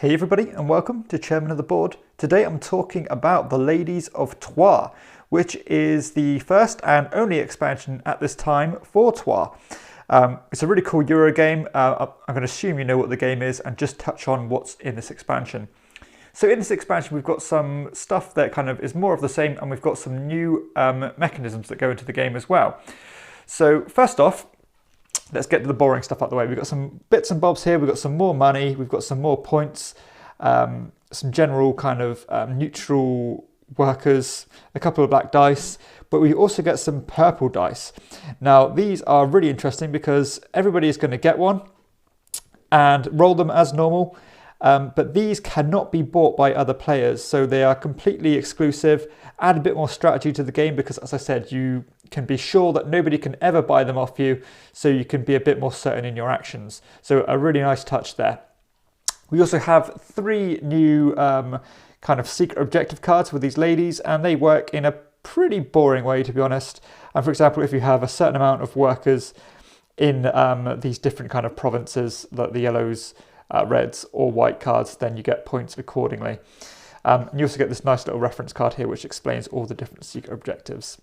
Hey everybody and welcome to Chairman of the Board. Today I'm talking about the Ladies of Troyes, which is the first and only expansion at this time for Troyes. It's a really cool Euro game. I'm going to assume you know what the game is and just touch on what's in this expansion. So in this expansion we've got some stuff that kind of is more of the same, and we've got some new mechanisms that go into the game as well. So first off, let's get to the boring stuff out of the way. We've got some bits and bobs here. We've got some more money. We've got some more points, some general kind of neutral workers, a couple of black dice, but we also get some purple dice. Now, these are really interesting because everybody is going to get one and roll them as normal, but these cannot be bought by other players. So they are completely exclusive. Add a bit more strategy to the game because, as I said, you can be sure that nobody can ever buy them off you, so you can be a bit more certain in your actions. So a really nice touch there. We also have three new kind of secret objective cards with these ladies, and they work in a pretty boring way, to be honest. And for example, if you have a certain amount of workers in these different kind of provinces, like the yellows, reds or white cards, then you get points accordingly. And you also get this nice little reference card here which explains all the different secret objectives.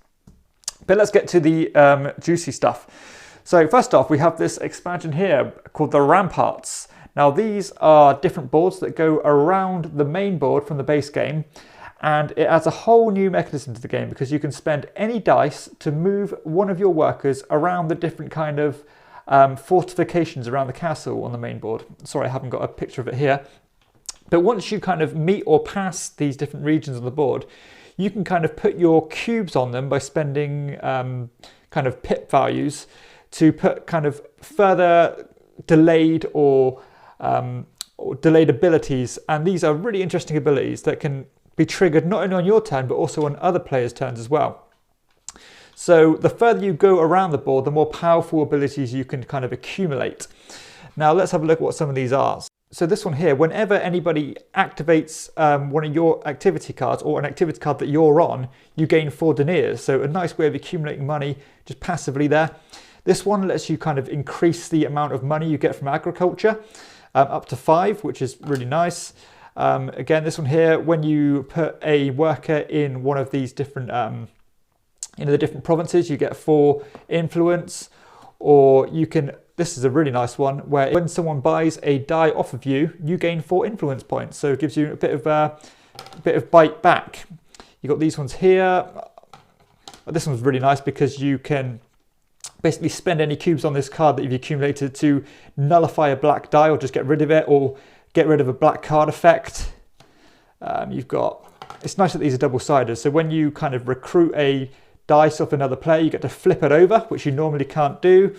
But let's get to the juicy stuff. So first off, we have this expansion here called the Ramparts. Now these are different boards that go around the main board from the base game, and it adds a whole new mechanism to the game because you can spend any dice to move one of your workers around the different kind of fortifications around the castle on the main board. Sorry, I haven't got a picture of it here. But once you kind of meet or pass these different regions on the board, you can kind of put your cubes on them by spending kind of pip values to put kind of further delayed or delayed abilities. And these are really interesting abilities that can be triggered not only on your turn, but also on other players' turns as well. So the further you go around the board, the more powerful abilities you can kind of accumulate. Now let's have a look at what some of these are. So this one here, whenever anybody activates one of your activity cards or an activity card that you're on, you gain 4 deniers. So a nice way of accumulating money just passively there. This one lets you kind of increase the amount of money you get from agriculture up to 5, which is really nice. Again, this one here, when you put a worker in one of these different, in the different provinces, you get 4 influence, or you can, this is a really nice one, where when someone buys a die off of you, you gain 4 influence points. So it gives you a bit of bite back. You got these ones here. This one's really nice because you can basically spend any cubes on this card that you've accumulated to nullify a black die or just get rid of it, or get rid of a black card effect. You've got, it's nice that these are double-sided. So when you kind of recruit a dice off another player, you get to flip it over, which you normally can't do.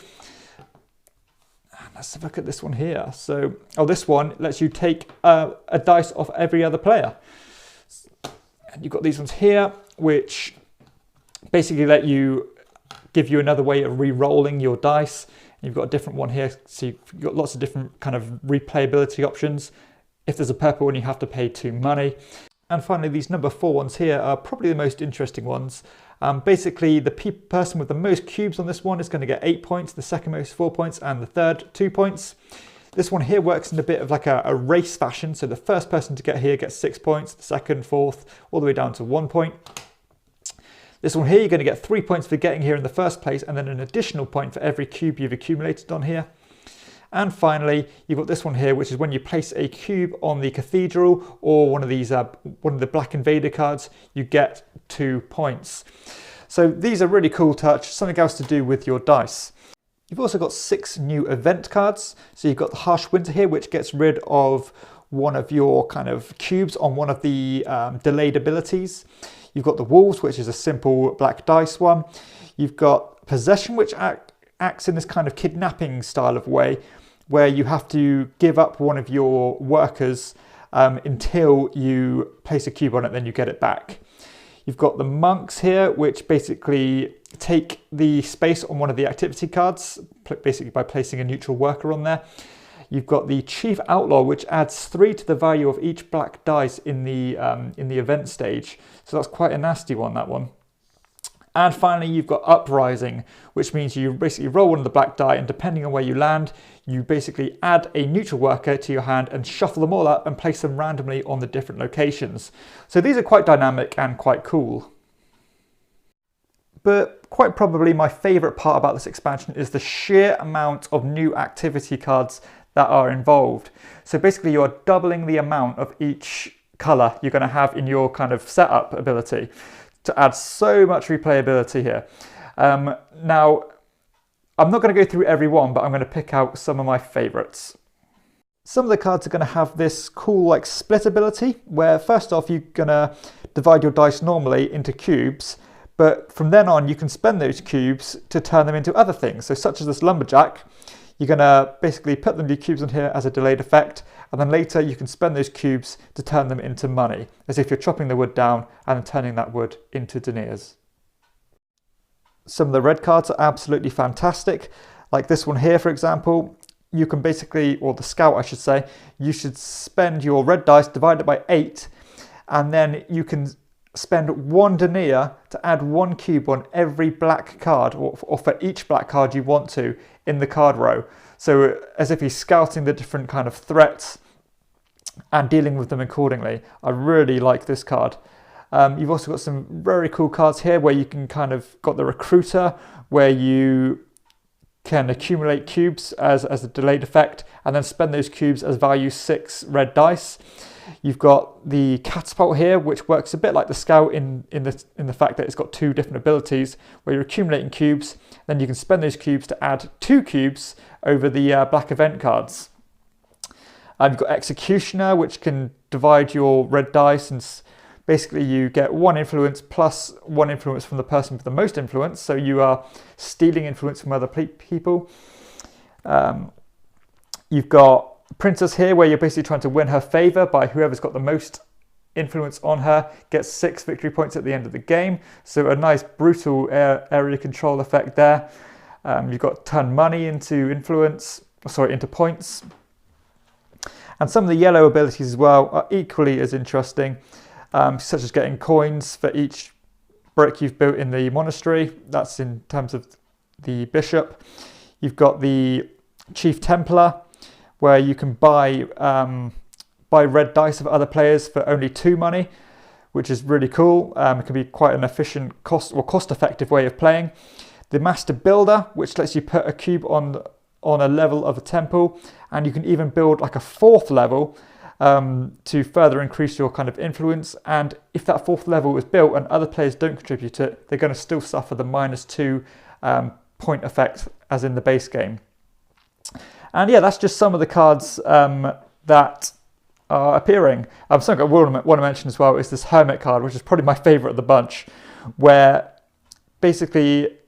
Let's have a look at this one here. So, this one lets you take a dice off every other player. And you've got these ones here, which basically give you another way of re-rolling your dice. And you've got a different one here, so you've got lots of different kind of replayability options. If there's a purple one, you have to pay 2 money. And finally, these number 4 ones here are probably the most interesting ones. Basically, the person with the most cubes on this one is going to get 8 points, the second most 4 points, and the third 2 points. This one here works in a bit of like a race fashion. So the first person to get here gets 6 points, the second, fourth, all the way down to 1 point. This one here, you're going to get 3 points for getting here in the first place, and then an additional point for every cube you've accumulated on here. And finally, you've got this one here, which is when you place a cube on the cathedral or one of these, one of the black invader cards, you get 2 points. So these are really cool touch, something else to do with your dice. You've also got 6 new event cards. So you've got the Harsh Winter here, which gets rid of one of your kind of cubes on one of the delayed abilities. You've got the Wolves, which is a simple black dice one. You've got Possession, which acts in this kind of kidnapping style of way, where you have to give up one of your workers until you place a cube on it, then you get it back. You've got the Monks here, which basically take the space on one of the activity cards, basically by placing a neutral worker on there. You've got the Chief Outlaw, which adds 3 to the value of each black dice in the event stage. So that's quite a nasty one, that one. And finally, you've got Uprising, which means you basically roll one of the black die, and depending on where you land, you basically add a neutral worker to your hand and shuffle them all up and place them randomly on the different locations. So these are quite dynamic and quite cool. But quite probably my favourite part about this expansion is the sheer amount of new activity cards that are involved. So basically you're doubling the amount of each colour you're going to have in your kind of setup ability to add so much replayability here. Now, I'm not going to go through every one, but I'm going to pick out some of my favourites. Some of the cards are going to have this cool like split ability, where first off you're going to divide your dice normally into cubes, but from then on you can spend those cubes to turn them into other things. So such as this lumberjack, you're going to basically put the cubes on here as a delayed effect, and then later you can spend those cubes to turn them into money, as if you're chopping the wood down and then turning that wood into deniers. Some of the red cards are absolutely fantastic. Like this one here, for example, you can basically, or the scout I should say, you should spend your red dice, divide it by 8, and then you can spend 1 denier to add 1 cube on every black card, or for each black card you want to in the card row. So as if he's scouting the different kind of threats and dealing with them accordingly. I really like this card. You've also got some very cool cards here where you can kind of got the recruiter, where you can accumulate cubes as a delayed effect and then spend those cubes as value 6 red dice. You've got the catapult here, which works a bit like the scout in the fact that it's got 2 different abilities where you're accumulating cubes, then you can spend those cubes to add 2 cubes over the black event cards. You've got executioner, which can divide your red dice, and basically you get 1 influence plus 1 influence from the person with the most influence, so you are stealing influence from other people. You've got Princess here, where you're basically trying to win her favour by whoever's got the most influence on her gets 6 victory points at the end of the game. So a nice brutal area control effect there. You've got turn money into into points. And some of the yellow abilities as well are equally as interesting, such as getting coins for each brick you've built in the monastery. That's in terms of the bishop. You've got the Chief Templar, where you can buy red dice of other players for only 2 money, which is really cool. It can be quite an efficient cost-effective way of playing. The Master Builder, which lets you put a cube on a level of a temple, and you can even build like a 4th level to further increase your kind of influence. And if that 4th level is built and other players don't contribute it, they're going to still suffer the -2 point effect as in the base game. And yeah, that's just some of the cards that are appearing. Something I want to mention as well is this Hermit card, which is probably my favourite of the bunch, where basically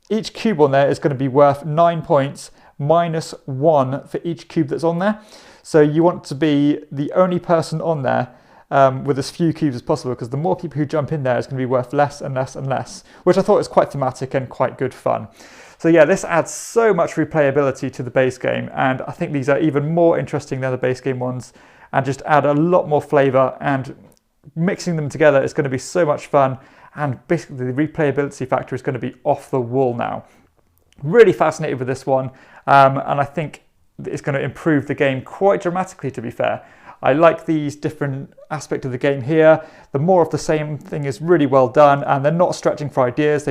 each cube on there is going to be worth 9 points -1 for each cube that's on there. So you want to be the only person on there with as few cubes as possible, because the more people who jump in there is going to be worth less and less and less, which I thought was quite thematic and quite good fun. So yeah, this adds so much replayability to the base game, and I think these are even more interesting than the base game ones, and just add a lot more flavour, and mixing them together is going to be so much fun, and basically the replayability factor is going to be off the wall now. Really fascinated with this one, and I think it's going to improve the game quite dramatically, to be fair. I like these different aspects of the game here. The more of the same thing is really well done, and they're not stretching for ideas.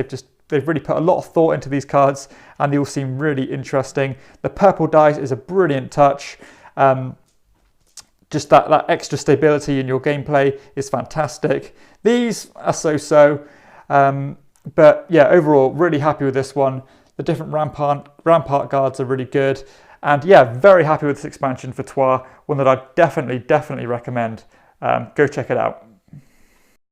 They've really put a lot of thought into these cards, and they all seem really interesting. The purple dice is a brilliant touch. Just that extra stability in your gameplay is fantastic. These are so-so, but yeah, overall, really happy with this one. The different Rampart guards are really good. And yeah, very happy with this expansion for Troyes, one that I definitely recommend. Go check it out.